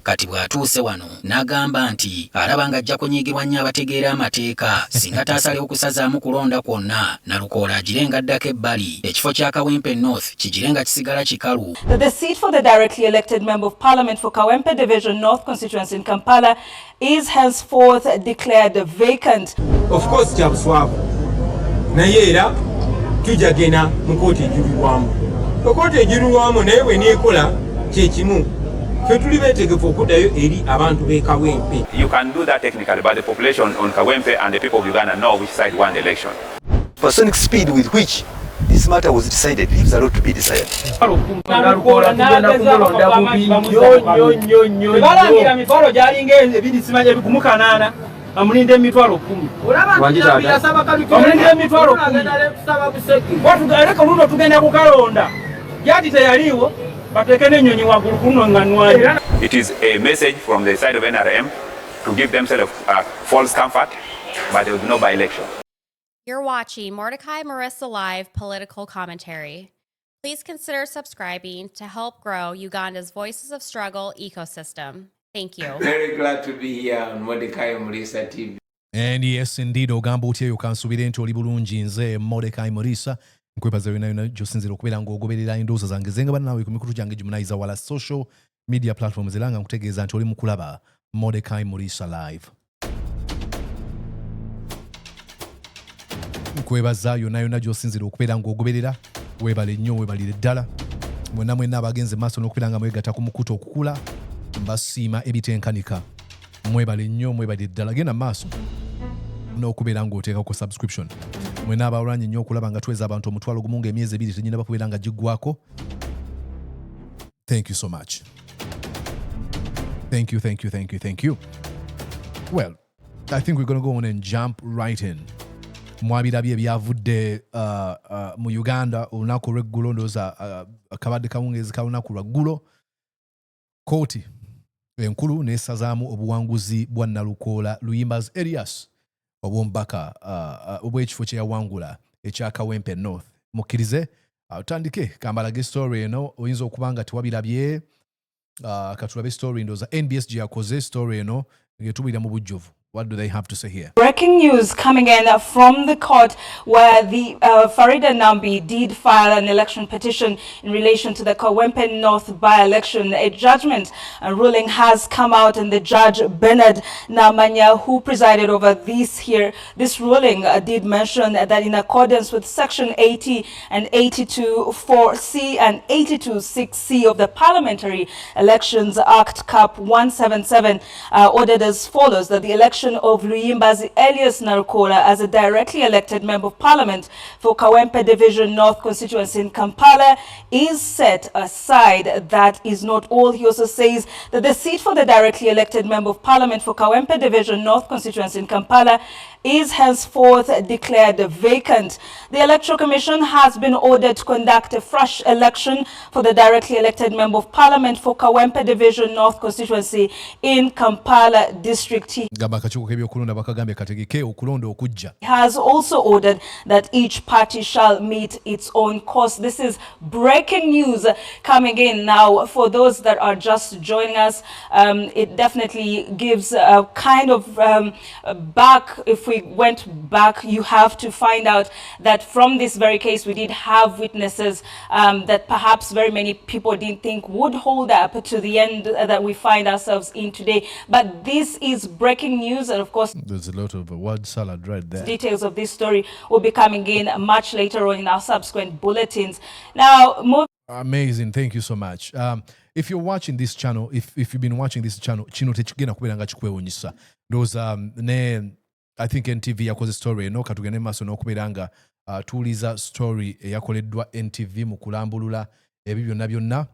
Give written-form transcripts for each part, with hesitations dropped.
kati bw'atuuse wano n'agamba nti alaba ng'ajja kunyiigirwa nnyo abategeera amateeka singa taasalewo okusazaamu kulonda kwonna Nalukoola agirengaddako ebbali ekifo kya Kawempe North kigirenga kisigala kikalu. The seat for the directly elected Member of Parliament for Kawempe Division North constituency in Kampala is henceforth declared vacant. Of course, Chabswabu. Nayera, Tujagena, Mukoti Juruamu. Okote Juruamu, never Nicola, Chechimu. You can do that technically, but the population on Kawempe and the people of Uganda know which side won the election. Personic speed with which this matter was decided leaves a lot to be desired. It is a message from the side of NRM to give themselves false comfort, but there will be no by-election. You're watching Mordecai Marissa Live Political Commentary. Please consider subscribing to help grow Uganda's Voices of Struggle ecosystem. Thank you. Very glad to be here on Mordecai Marissa TV. And yes, indeed, ogamba otya yokansubire nti oli bulungi nze Mordecai Marissa. Nkwebaza yonna josinzira okubeera ng'ogoberera endowooza zange zenga bana nawe ku mikutu gyange gimunayiza wala social media platforms era nga nkutegeeza nti oli mu kulaba Mordecai Marissa Live. Nkwebaza yonna gy'osinzira okubeera ng'ogoberera weebale nnyo weebalire ddala mwenna abagenze maaso n'okubeera nga mwegatta ku mukutu okukula mbasiima ebitenkanika mwebale nnyo mwebalire ddala genda maaso n'okubeera ng'oteekako subscription mwenna abalwanye nnyo okulaba nga tuweza abantu omutwalo gumu ng'emyezi 2 tenyina bakubeera nga giggwako. Thank you so much. Thank you. Well, I think we're going to go on and jump right in. Mwabirabye ebyavudde mu Uganda olunaku lw'eggulo ndowooza akabadde kawungeezi ka lunaku lwaggulo. Kooti enkulu n'esazaamu obuwanguzi bwa Nalukoola Luyimbaazi Erias obw'omubaka obw'ekifo kye yawangula ekya Kawempe North. Mukkirize tutandike kambalage story eno oyinza okuba nga tewabirabye katulabe story ndowooza NBS gye yakoze story eno ngetubulira mu bujjuvu. What do they have to say here? Breaking news coming in from the court where the Faridah Nambi did file an election petition in relation to the Kawempe North by-election. A judgment ruling has come out, and the Judge Bernard Namanya, who presided over this ruling, did mention that in accordance with Section 80 and 82.4c and 82.6c of the Parliamentary Elections Act Cap 177, ordered as follows: that the election of Luyimbaazi Erias Nalukoola as a directly elected Member of Parliament for Kawempe Division North constituency in Kampala is set aside. That is not all. He also says that the seat for the directly elected Member of Parliament for Kawempe Division North constituency in Kampala is henceforth declared vacant. The Electoral Commission has been ordered to conduct a fresh election for the directly elected Member of Parliament for Kawempe Division North constituency in Kampala District. He has also ordered that each party shall meet its own course. This is breaking news coming in now. For those that are just joining us, it definitely gives a kind of back. If we went back, you have to find out that from this very case, we did have witnesses that perhaps very many people didn't think would hold up to the end that we find ourselves in today. But this is breaking news, and of course, there's a lot of word salad right there. Details of this story will be coming in much later on in our subsequent bulletins. Now, amazing. Thank you so much. If you're watching this channel, if you've been watching this channel, chino techigenda kubeera nga kikwewuunyisa. Those I think NTV yakoze story eno katugende maaso n'okubeera nga tuuliza story eyakoleddwa NTV mu kulambulula ebyo byonna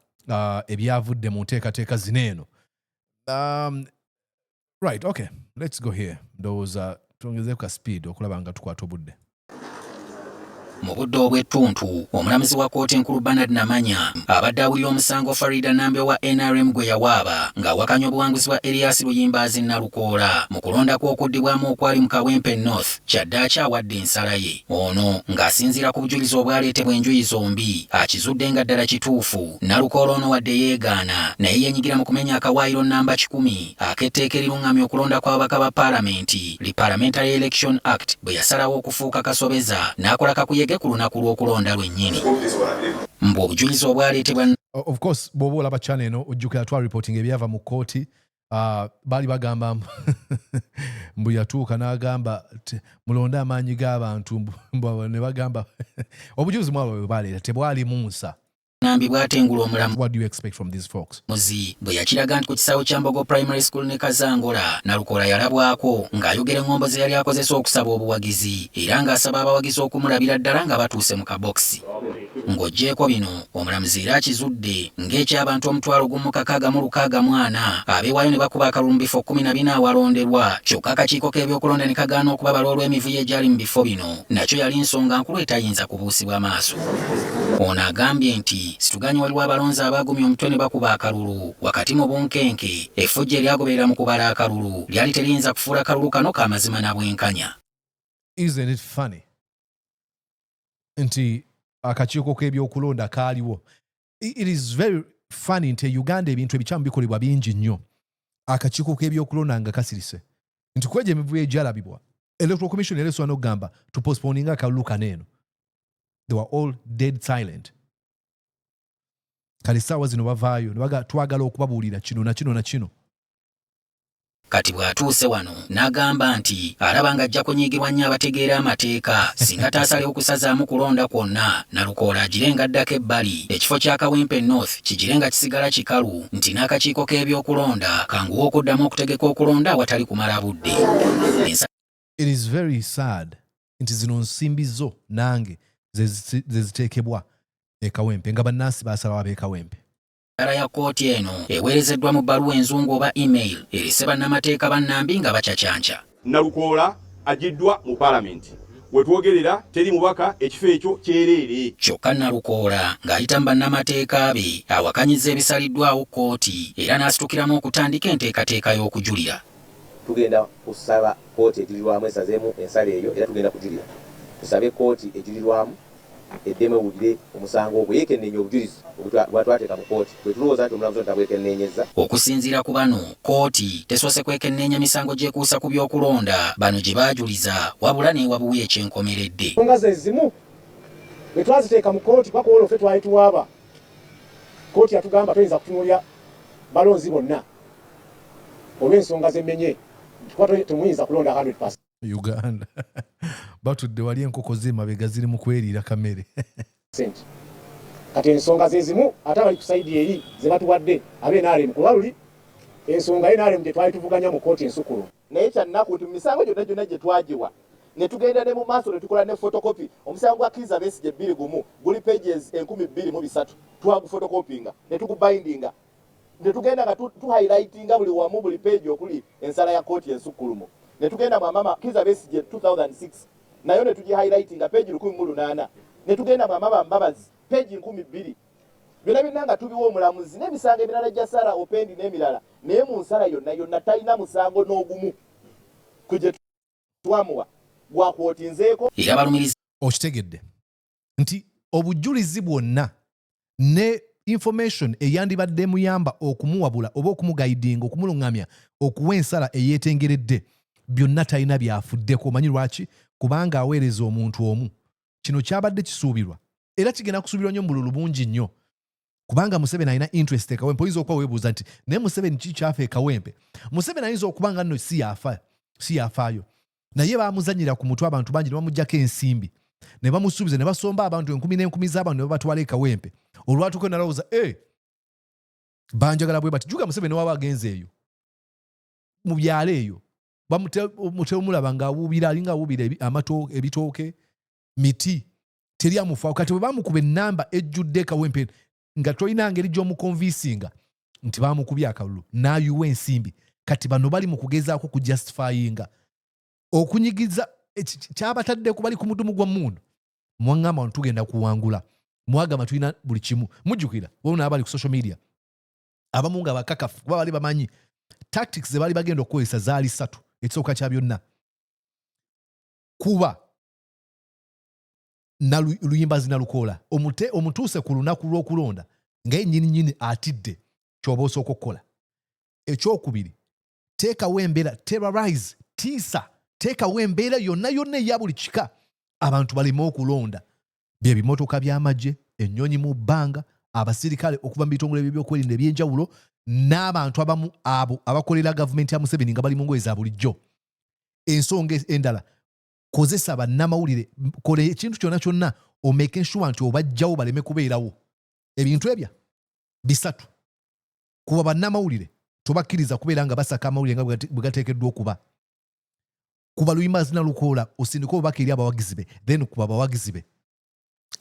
ebyavudde mu nteekateeka zino eno. Right, okay, let's go here. Those tuongezeeko ka speed okulaba nga tukwata obudde. mu budde obw'ettuntu omulamuzi wa kkooti enkulu Bernard Namanya abadde awulira omusango Faridah Nambi wa NRM gwe yawaaba ng'awakanya obuwanguzi bwa Erias Luyimbaazi Nalukoola mu kulonda kw'okuddibwamu okwali mu Kawempe North kyaddaaki awadde ensala ye. Ono ng'asinziira ku bujulizi obwaleetebwa enjuyi zombi akizudde nga ddala kituufu. Nalukoola ono wadde yeegaana naye yenyigira mu kumenya akawaayiro namba 10 ak'etteeka eriruŋŋamya okulonda kw'ababaka ba paalamenti Parliamentary Election Act bwe yasalawo okufuuka kasobeza n'akola kakuyege ku lunaku lw'okulonda lwennyini. Mbu obujulizi obwaleetebwa of course bw'oba olaba channel eno ojjukira twa reporting ebyava mu kkooti baali bagamba mbu yatuuka n'agamba mulonde amaanyi g'abantu ne bagamba obujulizi mwabo bwe baleeta tebwalimu nsa. Nambi bw'atengula omulamu. What do you expect from these folks? Muzi bwe yakiraga nti ku kisaawe kya Mbogo Primary School ne Kazangola Nalukoola yalabwako ng'ayogera eŋŋombo ze yali akozesa okusaba obuwagizi era ng'asaba abawagizi okumulabira ddala nga batuuse mu kabokisi. Ng'oggyeko bino omulamuzi era akizudde ng'eky'abantu 1,664 abeewaayo ne bakuba akalulu mu bifo 14 awalonderwa kyokka akakiiko k'ebyokulonda ne kagaana okubabala olw'emivuyo egyali mu bifo bino nakyo yali nsonga nkulu etayinza kubuusibwa maaso. Ono agambye nti situganye waliwo abalonzi abaagumya omutwe ne bakuba akalulu wakati mu bunkenke effujjo eryagoberera mu kubala akalulu lyali teriyinza kufuula akalulu kano k'amazima na bwenkanya. Isn't it funny? Nti akakiiko k'ebyokulonda kaaliwo. It is very funny nti Uganda ebintu ebikyamu bikolebwa bingi nnyo. Akakiiko k'ebyokulonda nga kasirise. Nti kweja emivuyo egyalabibwa. Electoral Commission ereeswa n'okugamba tupostponinga akalulu kaneeno. They were all dead silent. Kale ssaawa zino bavaayo twagala okubabuulira kino na kino na kino. Kati bw'atuuse wano n'agamba nti alaba ng'ajja kunyiigirwa nnyo abategeera amateeka singa taasalewo okusazaamu kulonda kwonna Nalukoola agirenga ddako ebbali ekifo kya Kawempe North kigirenga kisigala kikalu nti n'akakiiko k'ebyokulonda kanguwa okuddamu okutegeka okulonda awatali kumala budde. It is very sad nti zino nsimbi zo nange zeziteekebwa e Kawempe nga bannansi baasalawo ab'e Kawempe. Ensala ya kkooti eno eweerezeddwa mu bbaluwa enzungu oba email erese bannamateeka bannambi nga bacacyanca. Nalukoola agiddwa mu paalamenti. We twogerera teri mubaka ekifo ekyo kyereere. Kyokka Nalukoola ng'ayita mu bannamateeka be awakanyizza ebisaliddwawo kkooti era n'asitukiramu okutandika enteekateeka y'okujulira. Tugenda kusaba kkooti ejulirwamu esazeemu ensala eyo era tugenda kujulira. Tusabe kkooti ejulirwamu eddeme ewulire omusango ogwo yeekenneenye obujulizi bwatwateeka mu kkooti bwe tulowooza nti omulamuzi tabwekenneenyezza. Okusinziira ku bano kkooti tesoose kwekenneenya misango gyekuusa ku byokulonda bano gye baajuliza wabula n'ewabuwe ekyenkomeredde. Ensonga ze zimu bwe twaziteeka mu kkooti bakuwola ffe twali tuwaaba kkooti yatugamba toyinza kutunuulya balonzi bonna olw'ensonga z'emmenye temuyinza kulonda 100%. Uganda batudde wali enkoko z'emabega ziri mu kweriira kamere. Kati ensonga ze zimu ate abali ku sayidi eri ze batuwadde ab'NRM kuba luli ensonga y'NRM gye twali tuvuganya mu kkooti ensukulu. Naye kyannaku nti mu misango gyonna gye twagiwa ne tugenda ne mu maaso ne tukola ne photocopy omusango gwa Kizza Besigye 2 guli pages 12,300 twagufotokopinga ne tugubindinga ne tugenda nga tu-highlightinga buli wamu buli page okuli ensala ya kkooti ensukulumu. Ne tugenda mama Kizza Besigye 2006 nayo ne tugi-highlightinga page 108 ne tugenda mama Mbabazi page 12,000 byonna byonna nga tubiwa omulamuzi n'emisango emirala gya Sarah Opendi n'emirala naye mu nsala yonna talina musango n'ogumu kugye twamuwa gwakwotinzeeko. Era balumiriza okitegedde nti obujulizi bwonna ne information eyandibadde muyamba okumuwabula oba okumugaidinga okumulungamya okuwa ensala eyeetengeredde byonna talina byafuddeko. Omanyi lwaki? Kubanga aweereza omuntu omu. Kino kyabadde kisuubirwa era kigenda kusuubirwa nnyo mu bululu bungi nnyo kubanga Museveni alina interest e Kawempe. Oyinza okuba weebuuza nti naye Museveni ki kyafa e Kawempe? Museveni ayinza okuba nga nno si yafaayo naye baamuzanyira ku mutwe abantu bangi ne bamuggyako ensimbi ne bamusuubiza ne basomba abantu 10,000 z'abantu ne babatwala e Kawempe. Olwatuuka nalowooza banjagala bwe bati. Juga Museveni waba agenze eyo mu byalo eyo bamutemulaba ng'awuubira alinga awuubira ebitooke miti teri amufa. Kati bwe bamukuba ennamba ejjudde e Kawempe nga tolina ngeri gy'omukonvinsinga nti bamukubye akalulu n'ayuwa ensimbi. Kati bano bali mu kugezaako kujustifyinga okunyigiza kyabatadde ku bali ku mudumu gwa mmundu mwangamba ntugenda kuwangula mwagamba tulina buli kimu mujjukira wona abali ku social media abamu nga bakakafu kuba bali bamanyi tactics ze bali bagenda okukozesa zaali 3 ekisooka kya byonna kuba Luyimbaazi Nalukoola omutuuse ku lunaku lw'okulonda nga nnyini atidde ky'oba osooka okukola. Ekyokubiri, teekawo embeera, terrorize, tiisa, teekawo embeera yonna eya buli kika abantu baleme okulonda. Bye bimotoka by'amagye, ennyonyi mu bbanga, abasirikale okuva mu bitongole by'ebyokwerinda eby'enjawulo n'abantu abamu abo abakolera gavumenti ya Museveni nga bali mu ngoye za bulijjo. Ensonga endala, kozesa bannamawulire, kola ekintu kyonna omeke sure nti obajjawo baleme kubeerawo. Ebintu ebyo bisatu. Kuba bannamawulire tobakkiriza kubeera nga basaka amawulire nga bwe gateekeddwa okuba. Kuba Luyimbaazi Nalukoola osindika obubaka eri abawagizi be, then kuba abawagizi be.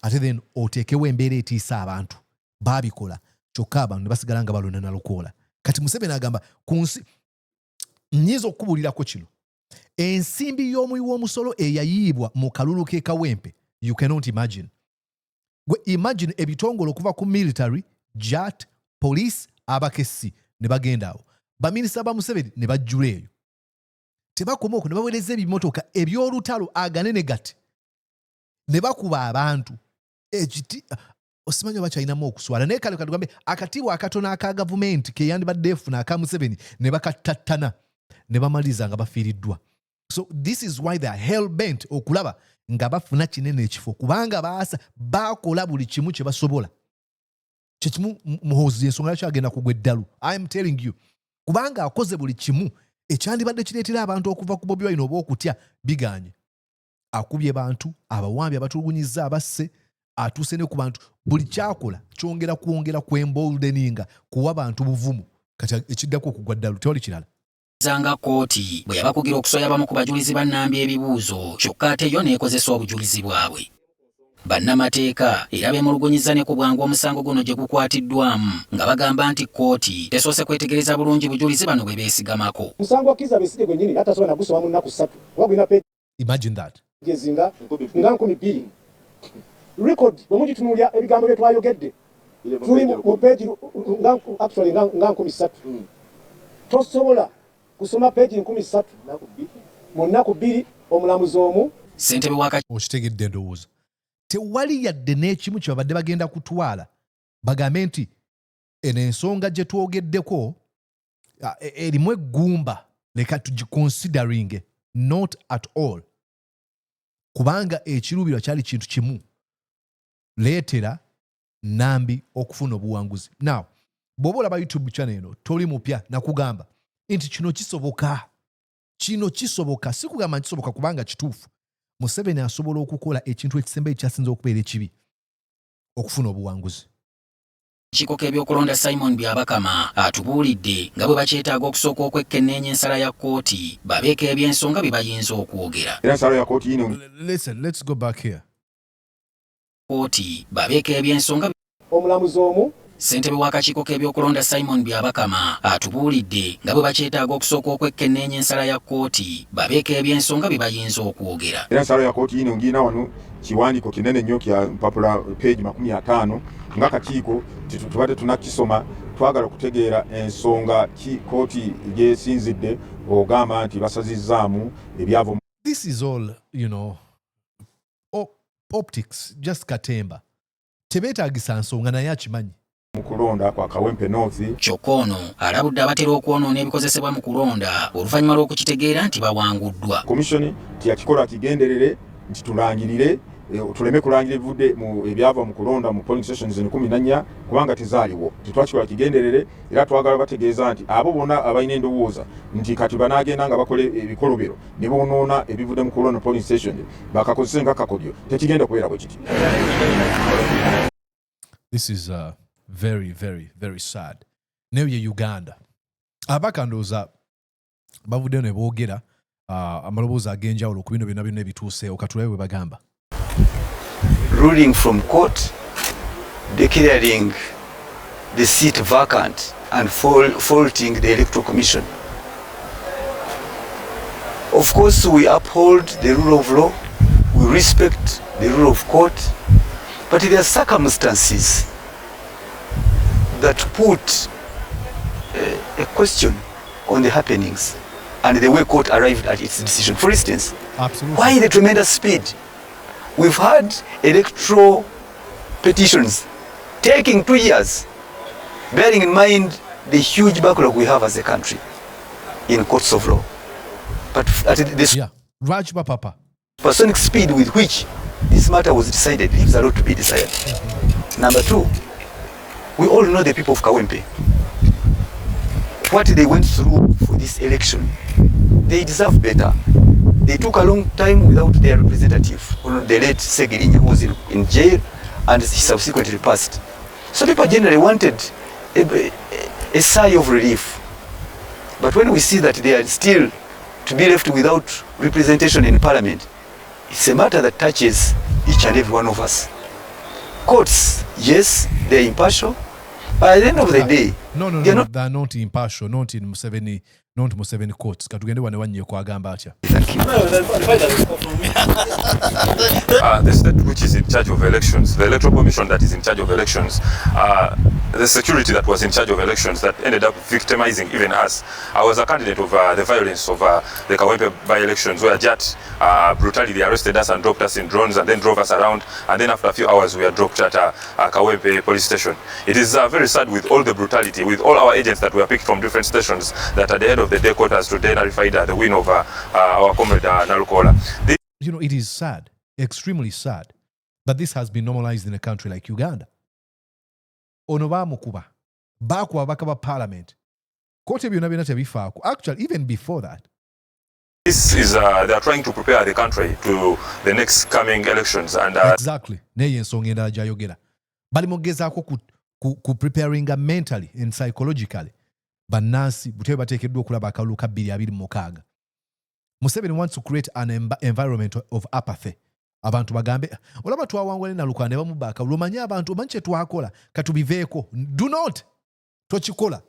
Ate then oteekewo embeera etiisa abantu. Baabikola kyokka abantu ne basigala nga balonda Nalukoola. Kati Museveni agamba ku nsi nyiza okubuulirako kino. Ensimbi y'omuwi w'omusolo eyayiibwa mu kalulu k'e Kawempe, you cannot imagine. Gwe imagine ebitongole okuva ku military, JAT, police, abakessi ne bagenda awo. Baminisita ba Museveni ne bajjula eyo. Tebakoma okwo ne baweereza ebimotoka eby'olutalo aganene gati. Ne bakuba abantu. Ekiti osimanyi oba kyalinamu okuswala. Naye kale katugambe akatiibwa akatono aka gavumenti ke yandibadde efuna aka Museveni ne bakattattana ne bamaliriza nga bafiiriddwa. So this is why they are hell bent okulaba nga bafuna kinene ekifo kubanga bakola buli kimu kye basobola. Kyekimu muhoozi ensonga kyagenda kugwa eddalu. I am telling you. Kubanga akoze buli kimu ekyandibadde kireetera abantu okuva ku Bobi Wine oba okutya biganye. Akubye bantu, abawambi abatulugunyizza abasse, atuuse ne ku bantu. Buli kyakola kyongera kwemboldeninga kuwa bantu buvumu. Kati ekiddako okugwa ddalu tewali kirala. Zanga kooti bwe yabakugira okusoya abamu ku bajulizi ba Nambi ebibuuzo kyokka ate yo n'ekozesa obujulizi bwabwe. Bannamateeka era beemulugunyiza ne ku bwangu omusango guno gye gukwatiddwamu nga bagamba nti kooti tesoose kwetegereza bulungi bujulizi bano bwe beesigamako. Musango Kizza Besigye gwennyini atasobola na gusoma mu nnaku 3. Wagulina peegi. Imagine that. Jezinga nga 12. Record bwemugitunuulya ebigambo bye twayogedde. Tuli mu peegi actually nga 13. Tosobola kusoma peegi 13 mu nnaku 2 omulamuzi omu. Ssentebe waka okitegedde ndowooza. Tewali yadde n'ekimu kye babadde bagenda kutwala bagambe nti eno ensonga gye twogeddeko erimu eggumba leka tugiconsidering, not at all. Kubanga ekiruubirwa kyali kintu kimu, leetera Nambi okufuna obuwanguzi. Now bw'oba olaba YouTube channel eno toli mupya nakugamba nti kino kisoboka. Si kugamba nti kisoboka kubanga kituufu. Museveni asobola okukola ekintu ekisembe ekyasinze okubeera ekibi okufuna obuwanguzi. Kikoka ebyokulonda Simon Byabakama atubuulidde nga bwe bakyetaaga okusooka okwekenneenya ensala ya kooti babeeko ebyensonga bye bayinza okwogera. Ensala ya kooti yino. Listen, let's go back here. Kooti babeeko ebyensonga omulamuzi omu. Ssentebe w'akakiiko k'ebyokulonda Simon Byabakama atubuulidde nga bwe bakyetaaga okusooka okwekenneenya ensala ya kooti babeeko ebyensonga bye bayinza okwogera. Era ensala ya kooti yino ngirina wano kiwandiiko kinene nnyo kya mpapula peegi 50 ng'akakiiko tubadde tunakisoma twagala okutegeera ensonga ki kooti gyesinzidde ogamba nti basazizzaamu ebyava. This is all, you know, optics, just katemba. Tebeetaagisa nsonga naye akimanyi. Mu kulonda kwa Kawempe North. Kyokka ono alabudde abatera okwonoona ebikozesebwa mu kulonda oluvannyuma lw'okukitegeera nti bawanguddwa. Komishoni tiyakikola kigenderere nti tulangirire tuleme kulangira ebivudde mu ebyava mu kulonda mu polling stations 14 kubanga tezaaliwo. Tetwakikola kigenderere era twagala bategeeza nti abo bonna abalina endowooza nti kati banaagenda nga bakole ebikolobero ne boonoona ebivudde mu kulonda polling station bakakozese nga kakodyo tekigenda kubeera bwe kiti. This is very, very, very sad. Nayo ye Uganda. Abaka ndowooza bavudde ne boogera amaloboozi ag'enjawulo ku bino byonna ebituuse okatulabe bwe bagamba. Ruling from court declaring the seat vacant and faulting the Electoral Commission. Of course, we uphold the rule of law, we respect the rule of court, but there are circumstances that put a question on the happenings and the way court arrived at its decision. For instance, absolutely, why the tremendous speed? We've had electoral petitions taking 2 years, bearing in mind the huge backlog we have as a country in courts of law. But at this Raj Papa, supersonic speed with which this matter was decided leaves a lot to be desired. Number two, we all know the people of Kawempe. What they went through for this election, they deserve better. They took a long time without their representative, the late Segirinya, who was in jail and he subsequently passed. So people generally wanted a sigh of relief. But when we see that they are still to be left without representation in parliament, it's a matter that touches each and every one of us. Courts, yes, they're impartial, but at the end of the day, they're not impartial, not in Museveni courts. Thank you. The state which is in charge of elections, the Electoral Commission that is in charge of elections, the security that was in charge of elections that ended up victimizing even us. I was a candidate of the violence of the Kawempe by-elections, where JAT brutally arrested us and dropped us in drones and then drove us around, and then after a few hours we were dropped at Kawempe police station. It is very sad with all the brutality, with all our agents that were picked from different stations, that at the end of the day court has today nullified the win of our comrade Nalukoola. You know, it is sad, extremely sad, that this has been normalized in a country like Uganda. Onobamukuba, bakwa bakaba parliament. Actually, even before that. This is, they are trying to prepare the country to the next coming elections. And exactly. Neye ensonga endala gyayogera. Bali mugezaako ku preparing mentally and psychologically. Bannansi butebe bateekeddwa okulaba akalulu ka 2026. Museveni wants to create an environment of apathy. Abantu bagambe olaba twawangwale Nalukoola ne bamubba akalulu, omanyi abantu omanyi kye twakola katubiveeko. Do not tokikola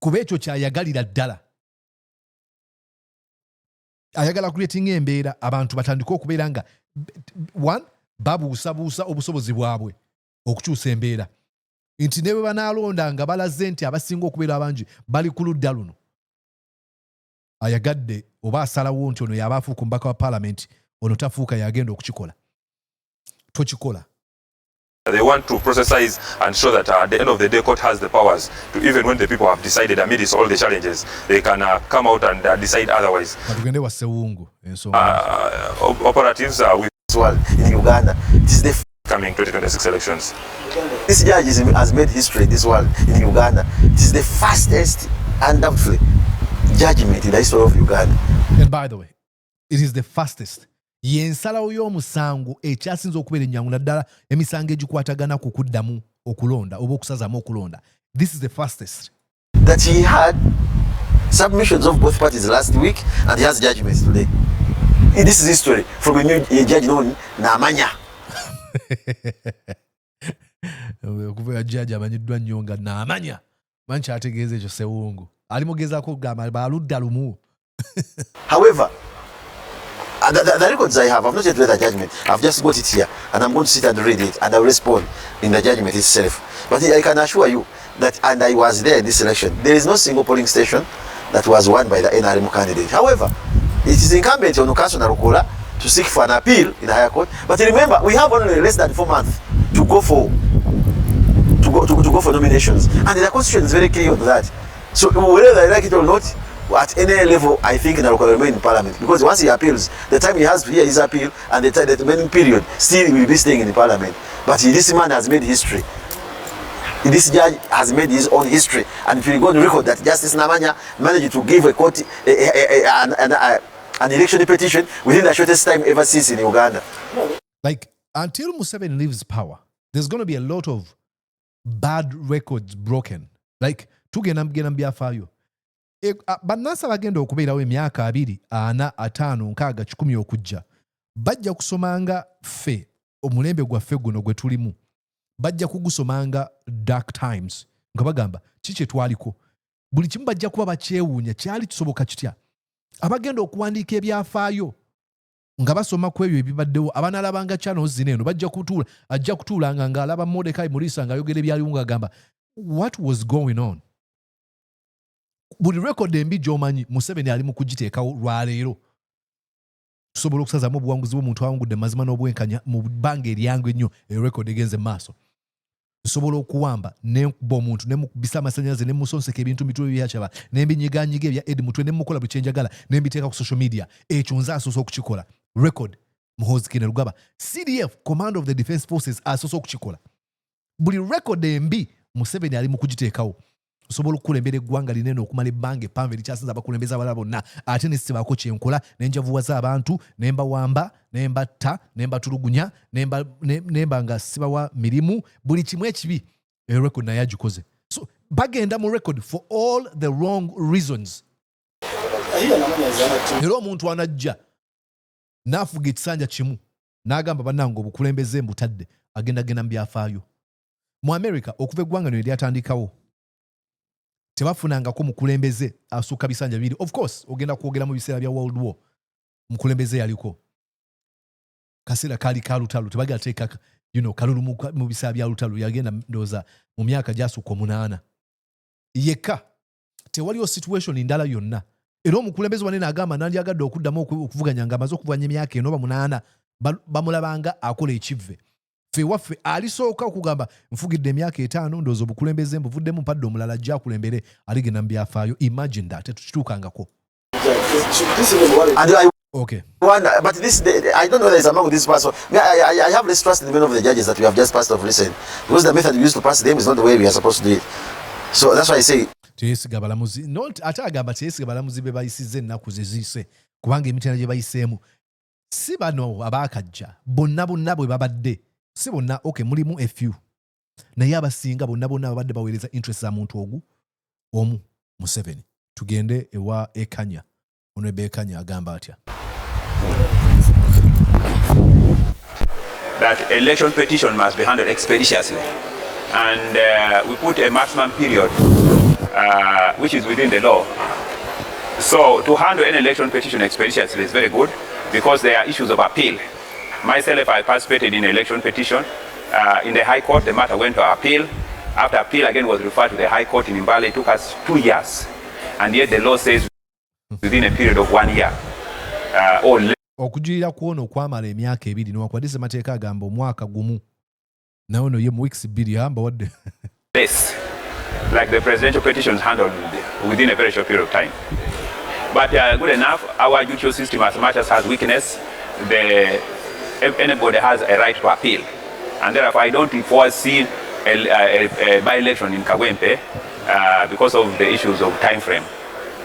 kuba ekyo kyayagalira ddala. Ayagala creating embeera abantu batandika okubeera nga one, babuusabuusa obusobozi bwabwe okukyusa embeera. Nti ne bwe banaalonda nga balaze nti abasinga okubeera abangi bali ku ludda luno. Ayagadde oba asalawo nti ono yaba afuuka omubaka wa parliament, ono tafuuka yagenda okukikola. Tokikola. They want to processize and show that at the end of the day, court has the powers to, even when the people have decided amidst all the challenges, they can come out and decide otherwise. Operatives with in Uganda. This is the coming 2026 elections. This judge has made history this world in Uganda. This is the fastest, undoubtedly, judgment in the history of Uganda. And by the way, it is the fastest. Yensalawo y'omusango ekyasinza okubeera ennyangu naddala emisango egikwatagana ku kuddamu okulonda oba okusazaamu okulonda. This is the fastest. That he had submissions of both parties last week and he has judgments today. This is history from a new judge known Namanya. Okuva judge amanyiddwa nnyo nga Namanya. Manchi ategeeza ekyo Sewungu. Ali mugezaako okugamba baludda lumu. However, the records I have, I've not yet read the judgment. I've just got it here, and I'm going to sit and read it, and I'll respond in the judgment itself. But I can assure you that, and I was there in this election, there is no single polling station that was won by the NRM candidate. However, it is incumbent on Councillor Nalukoola to seek for an appeal in the Higher Court. But remember, we have only less than 4 months to go for nominations, and the Constitution is very clear on that. So whether I like it or not, at any level, I think Nalukoola will remain in Parliament, because once he appeals, the time he has to hear his appeal and the remaining period, still he will be staying in the Parliament. But this man has made history. This judge has made his own history, and if you go on record that Justice Namanya managed to give a court an election petition within the shortest time ever since in Uganda. Like, until Museveni leaves power, there's going to be a lot of bad records broken. Like, tugenda byafaayo. Bannansi abagenda okubeerawo emyaka 2, 4, 5, 6, 10 okujja, bajja kusomanga ffe omulembe gwaffe guno gwe tulimu, bajja kugusomanga dark times nga bagamba kiki twaliko, buli kimu bajja kuba bakyewuunya kyali kisoboka kitya. Abagenda okuwandiika ebyafaayo nga basoma ku ebyo ebibaddewo abanaalabanga channels zino eno ajja kutuulanga ng'alaba Mordecai Mulisa ng'ayogera ebyaliwo ng'agamba what was going on. Buli record embi gy'omanyi Museveni ali mu kugiteekawo lwaleero tusobola okusazaamu obuwanguzi bw'omuntu awangudde mazima n'obwenkanya mu bbanga eryangu ennyo record egenze mu maaso. Tusobola okuwamba n'enkuba omuntu ne mukubisa amasannyalaze ne musonseka ebintu mitwe byakyaba n'embinyiganyiga ebya Ed Mutwe ne mukola buli kyenjagala ne mbiteeka ku social media ekyo nze asoose okukikola record Muhoozi Kainerugaba CDF Command of the Defence Forces asoose okukikola. Buli record embi Museveni ali mu kugiteekawo. Sobola okukulembera eggwanga linene okumala ebbanga eppanvu erikyasinza abakulembeza abalala bonna ate ne sibaako kyenkola ne njavuwaza abantu ne mbawamba ne mbatta ne mbatulugunya ne mba nga sibawa mirimu buli kimu ekibi record naye agikoze. So bagenda mu record for all the wrong reasons. Era omuntu anajja n'afuga ekisanja kimu n'agamba bannange obukulembeze mbutadde agenda mu byafaayo. Mu America okuva eggwanga lino eryatandikawo tebafunangako mukulembeze asukka bisanja bibiri. Of course ogenda kwogera mu biseera bya World War mukulembeze yaliko kaseera kali kalutalo tebagateeka kalulu mu biseera bya lutalo yagenda ndoza mu myaka gyasukka 8 yekka tewaliyo situation ndala yonna. Era omukulembeze wanene agamba nandyagadde okuddamu okuvuganya nga amaze okuvuganya emyaka 8 bamulabanga akola ekivve. Fe waffe alisooka okugamba nfugidde emyaka 5 ndowooza obukulembeze mbuvuddemu mpadde omulala ajja akulembere aligenda mu byafaayo. Imagine that tetukituukangako. Okay. But this, I don't know whether it's among this person. I have less trust in many of the judges that we have just passed off recent. Because the method we used to pass them is not the way we are supposed to do it. So that's why I say teyesiga balamuzi ate agamba teyesiga balamuzi be bayisize ennaku ze ziyise kubanga emitendera gye bayiseemu si bano abaakajja bonna bwe babadde si bonna. Okay, mulimu a few naye abasinga bonna babadde baweereza interest za muntu omu Museveni. Tugende ewa Ekanya. Ono Ekanya agamba atya. That election petition must be handled expeditiously, and we put a maximum period which is within the law. So to handle an election petition expeditiously is very good because there are issues of appeal. Myself, I participated in an election petition in the High Court. The matter went to appeal. After appeal again was referred to the High Court in Mbale. It took us 2 years, and yet the law says within a period of 1 year. Okujirira kuono kwamala emyaka 2 n'okwadise mateeka agamba omwaka gumu nawe no ye mu weeks 2 amba wadde less like the presidential petitions handled within a very short period of time. But good enough, our judicial system, as much as has weakness, anybody has a right to appeal, and therefore I don't foresee a by-election in Kawempe because of the issues of time frame.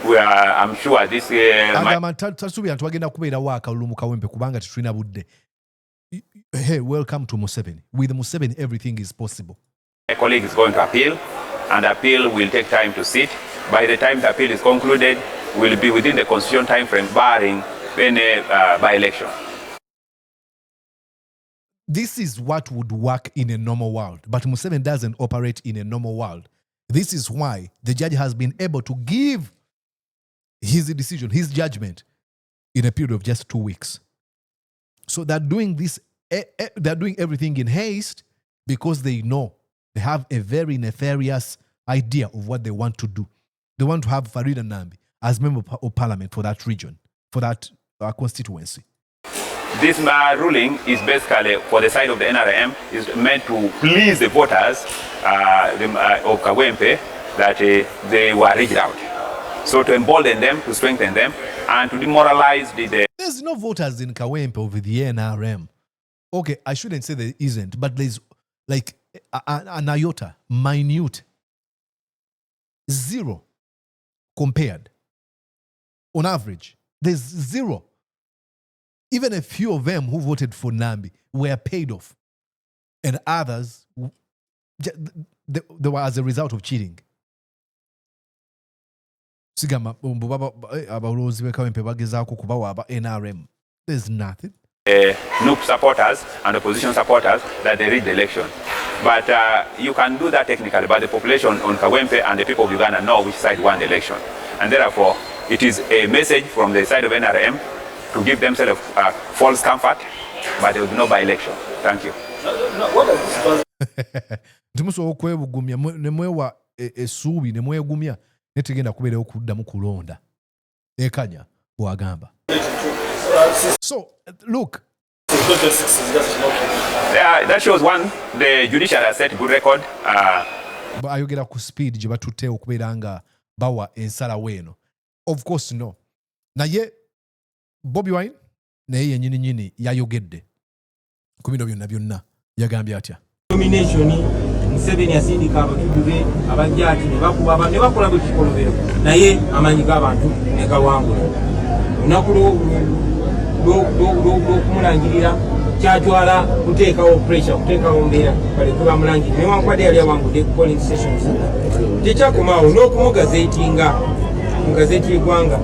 I'm sure this tasubira twagenda kubeerawo akalulu mu Kawempe kubanga tetulina budde. Hey, welcome to Museveni. With Museveni everything is possible. A colleague is going to appeal, and appeal will take time to sit. By the time the appeal is concluded, will be within the constitution time frame, barring any by-election. This is what would work in a normal world, but Museveni doesn't operate in a normal world. This is why the judge has been able to give his decision, his judgment, in a period of just 2 weeks. So they're doing this, they're doing everything in haste because they know they have a very nefarious idea of what they want to do. They want to have Faridah Nambi as member of parliament for that region, for that constituency. This ruling is basically, for the side of the NRM, is meant to please the voters of Kawempe that they were rigged out. So to embolden them, to strengthen them, and to demoralize the... There's no voters in Kawempe over the NRM. Okay, I shouldn't say there isn't, but there's like an iota, minute, zero compared. On average, there's zero. Even a few of them who voted for Nambi were paid off. And others, they were as a result of cheating. Sigama abalonzi b'Kawempe bagezaako kubawa aba NRM. There's nothing. NUP supporters and opposition supporters that they rigged the election. But you can do that technically, but the population on Kawempe and the people of Uganda know which side won the election. And therefore, it is a message from the side of NRM to give themselves false comfort, but there will be no by-election. Thank you. What does this Ntimusobola okwebugumya ne mwewa essuubi ne mwegumya ne tegenda kubeerawo kuddamu kulonda ekanya bw'agamba. So look, that shows one, the judicial has set good record. Ayogera ku speed gye batutte okubeera nga bawa ensalawo eno. Of course no. Naye Bobi Wine naye yennyini yayogedde ku bino byonna yagambye atya. Nomination Museveni asindika abatuuze be abajjaati ne bakola bwe kikolobero naye amaanyi g'abantu ne gawangula. Olunaku lw'okumulangirira kyatwala kuteekawo pressure, kuteekawo mbeera baleke bamulangirire newankubadde yali awangudde ku polling stations. Tekyakomaawo n'okumugazeetinga mu gazeeti y'eggwanga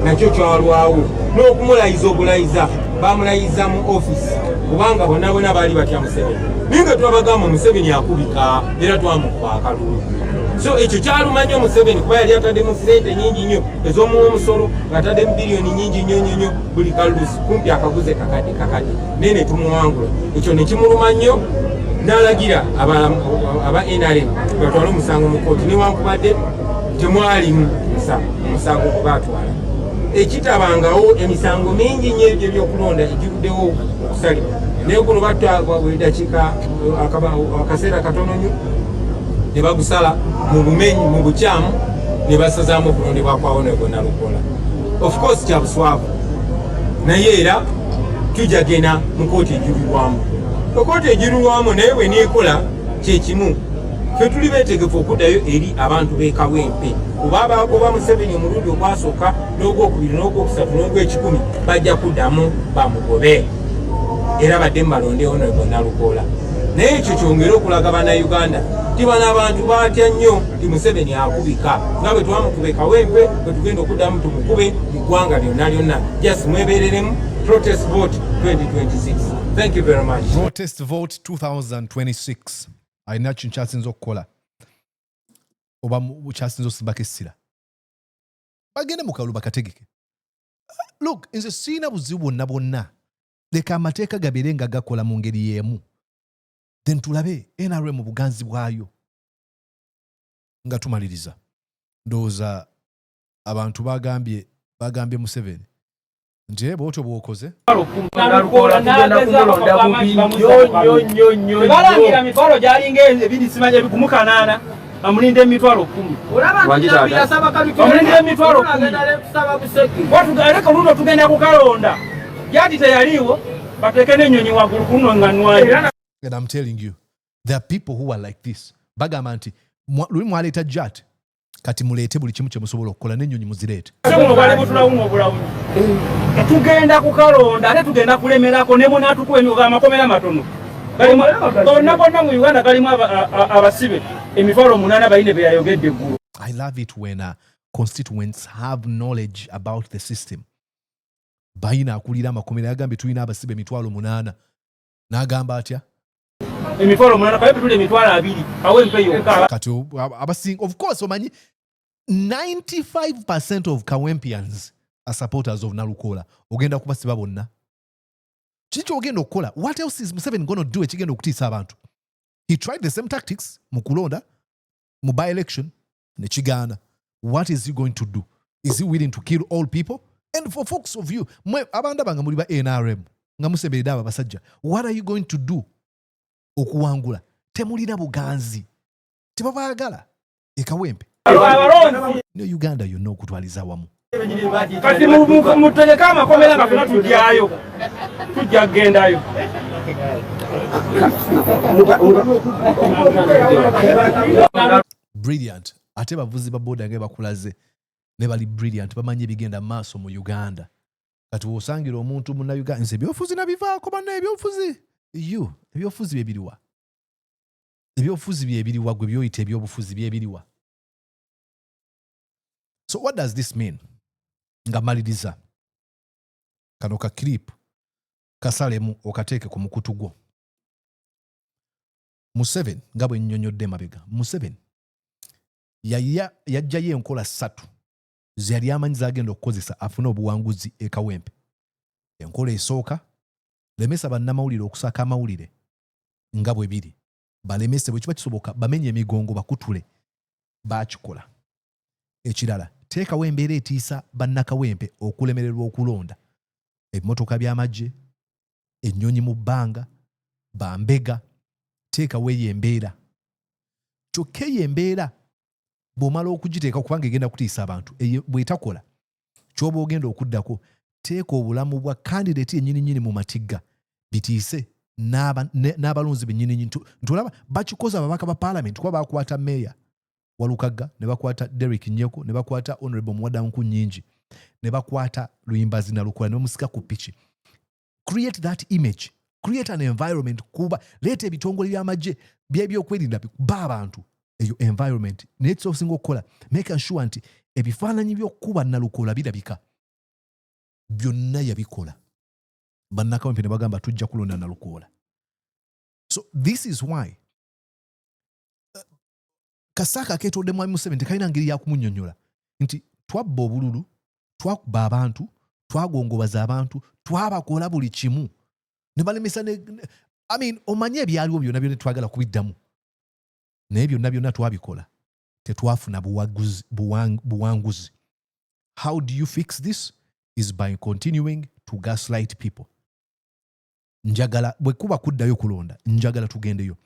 nakyo kyalwawo, n'okumulayiza obulayiza bamulayiza mu office kubanga bonna baali batya Museveni. Naye nga twabagamba Museveni akubika era twamukuba akalulu. So ekyo kyaluma nnyo Museveni kuba yali ataddemu ssente nnyingi nnyo ez'omuwa omusolo ng'ataddemu biliyoni nnyingi nnyo buli kalulusi kumpi akaguze kakadde naye ne tumuwangula. Ekyo ne kimuluma nnyo n'alagira aba NRM batwale omusango mu kooti newankubadde temwalimu omusango gwe baatwala. Ekitabangawo emisango mingi nnyo ebyo ebyokulonda egivuddewo okusalibwa. Naye kuno batwala eddakiika akaseera katono nnyo ne bagusala mu bumenyi mu bukyamu ne basazaamu okulondebwa kwa Honorable Nalukoola. Of course kya buswavu naye era tujagena mu kooti ejulirwamu. Kooti ejulirwamu naye bwe neekola kye kimu ffe tuli beetegefu okuddayo eri abantu b'e Kawempe. Kuba abagoba Museveni omulundi ogwasooka n'ogwokubiri n'ogwokusatu n'ogw'ekikumi bajja kuddamu bamugobe era badde balonde Honorable Nalukoola. Naye ekyo kyongera okulaga bannayuganda nti bano abantu baatya nnyo nti Museveni akubika nga bwe twamukube Kawempe bwe tugenda okuddamu tumukube mu ggwanga lyonna. Just mwebereremu protest vote 2026. Thank you very much. Protest vote 2026. Alina kintu kyasinza okukola oba kyasinza osimbako essira bagende mu kalulu bakategeke. Look, nze siina buzibu bwonna leka amateeka gabeere nga gakola mu ngeri y'emu, then tulabe NRM mu buganzi bwayo nga tumaliriza. Ndowooza abantu bagambye Museveni nti bw'otyo bw'okoze balangira mitwalo gyalinga ebiri simanya ebigumu kanaana amulinde emitwalo 10 amulinde emitwalo 10 watugaaleka luno tugenda kukalonda gyati teyaliwo bateeke n'ennyonyi waggulu kuno nga nwanyi. And I'm telling you, there are people who are like this. Bagamba nti luli mwaleeta jat kati muleete buli kimu kye musobola okukola n'ennyonyi muzireete. Muno bwali butulawumu obulawunyi tugenda kukalonda ate tugenda kulemerako ne munaatukuwa emivuga amakomera matono bonna mu Uganda kalimu abasibe emitwalo 8 baine be yayogedde eggulu. I love it when constituents have knowledge about the system. Bayina akulira amakomera yagambye tulina abasibe emitwalo 8 n'agamba atya emitwalo 8 Kawempe tuli emitwalo 2 Kawempe yokka kati abasinga. Of course omanyi 95% of Kawempians are supporters of Nalukoola. Ogenda kubasiba bonna kiki ogenda okukola? What else is Museveni going to do ekigenda okutiisa abantu? He tried the same tactics mu kulonda mu by-election ne kigaana. What is he going to do? Is he willing to kill all people? And for folks of you mwe abantu abanga muli ba NRM nga musemberedde abo basajja, what are you going to do okuwangula? Temulina buganzi, tebabaagala e Kawempe ne Uganda yonna okutwaliza wamu. Kati mutegeka amakomera nga fena tujjayo tujja kugendayo. Brilliant. Ate bavuzi ba boda nga bakulaze ne bali brilliant, bamanyi ebigenda maaso mu Uganda. Kati wosangira omuntu munna Uganda nse ebyofuzi nabivaako banna ebyofuzi. Ebyofuzi byebiriwa? Ebyofuzi byebiriwa gwe byoyita ebyobufuzi byebiriwa? So what does this mean? Nga maliriza kano ka clip kasalemu okateeke ku mukutu gwo. Museveni nga bwe nnyonnyodde mabega, Museveni yajjayo enkola 3 ze yali amanyi zagenda okukozesa afune obuwanguzi e Kawempe. enkola esooka lemesa bannamawulire okusaka amawulire nga bwe biri balemese bwe kiba kisoboka bamenye emigongo bakutule bakikola ekirala teekawo embeera etiisa bannakawempe okulemererwa okulonda ebimotoka by'amagye ennyonyi mu bbanga bambega teekawo eyo embeera kyokka eyo embeera bw'omala okugiteeka kubanga egenda kutiisa abantu bw'etakola ky'oba ogenda okuddako teeka obulamu bwa kandidate yennyini mu matigga bitiise n'abalonzi bennyini ntolaba bakikoza ababaka ba paalamenti kuba bakwata meeya Walukagga ne bakwata Derek Nyeko ne bakwata Honorable Mwadanku Nyingi ne bakwata Luyimbaazi Nalukoola ne bamusika ku piki. Create that image, create an environment kuba leeta ebitongole by'amagye by'ebyokwerinda ba abantu eyo environment naye kisobola okukola make sure nti ebifaananyi by'okuba Nalukoola birabika byonna yabikola bannakawempe ne bagamba tujja kulonda Nalukoola. So this is why Kasaka ketodde mwami Museveni tekalina ngeri ya kumunnyonnyola nti twabba obululu twakuba abantu twagongobaza abantu twabakola buli kimu ne balemesa omanye ebyaliwo byonna twagala kubiddamu naye byonna twabikola tetwafuna buwanguzi. How do you fix this? Is by continuing to gaslight people. Njagala bwe kuba kuddayo kulonda njagala tugendeyo.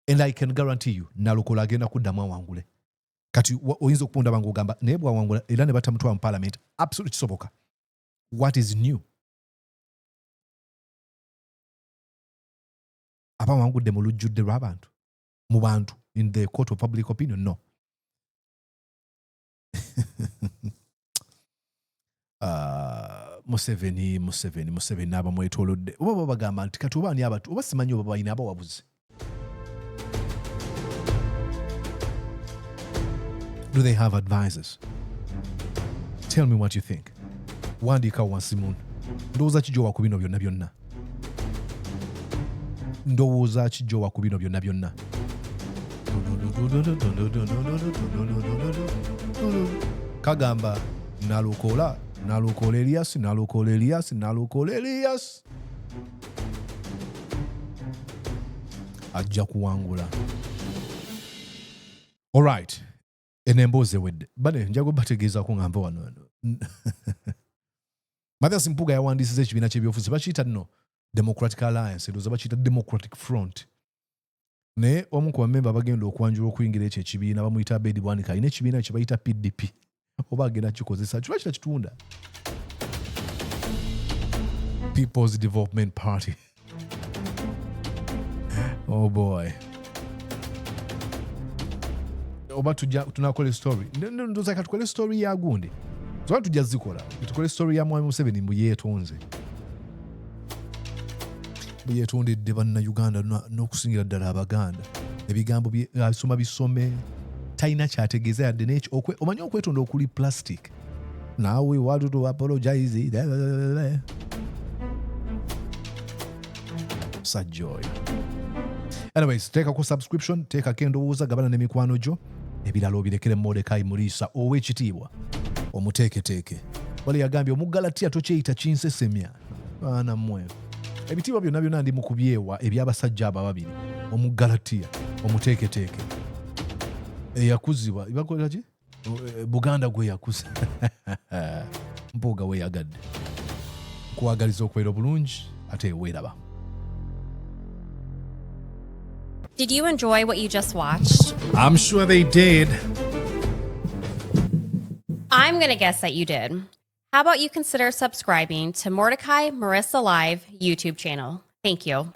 And I can guarantee you Nalukoola agenda kuddamu awangule. Kati oyinza okupunda bangu ogamba naye bw'awangula era ne batamutwala mu parliament absolutely kisoboka. What is new? Abawangudde mu lujjudde lw'abantu mu bantu in the court of public opinion? No. Museveni n'aba mwetoolodde oba bagamba nti kati oba ani abatu oba simanyi oba balina abawabuzi. Do they have advisors? Tell me what you think. Wandiika wansi muno. Ndowooza kijjowa ku bino byonna byonna. Ndowooza kijjowa ku bino byonna byonna. Kagamba Nalukoola Erias ajja kuwangula. All right. Enemboozi ewedde bale njago bategeezako nga nva wano Mathias Mpuga yawandiisiza ekibiina ky'ebyobufuzi bakiyita nno Democratic Alliance ndowooza bakiyita Democratic Front naye omu ku bamemba bagenda okwanjula okuyingira ekyo ekibiina bamuyita Abedi Bwanika alina ekibiina kye bayita PDP oba agenda kikozesa kiba kitakitunda People's Development Party. Oh boy. Oba tunakola story ndoza katukole story ya gundi so tujja zikola tukole story ya mwami Museveni mbu yeetondedde banna Uganda n'okusingira ddala Abaganda ebigambo asoma bisome talina kyategeeza yadde n'ekyo omanyi okwetonda okuli plastic now we want to apologize sajjoy. Anyways, teekako subscription teekako endowooza gabana n'emikwano gyo ebirala obirekere Mordecai Mulisa ow'ekitiibwa omuteeketeeke wali yagambye omuggalatiya tokyeyita kinsesemya baana mmwe ebitiibwa byonna byonna ndi mu kubyewa eby'abasajja abo ababiri omuggalatiya omuteeketeeke eyakuzibwa ibakolera ki Buganda gwe yakuza Mpuuga weeyagadde nkuwagaliza okubeera obulungi ate weeraba. Did you enjoy what you just watched? I'm sure they did. I'm going to guess that you did. How about you consider subscribing to Mordecai Marissa Live YouTube channel? Thank you.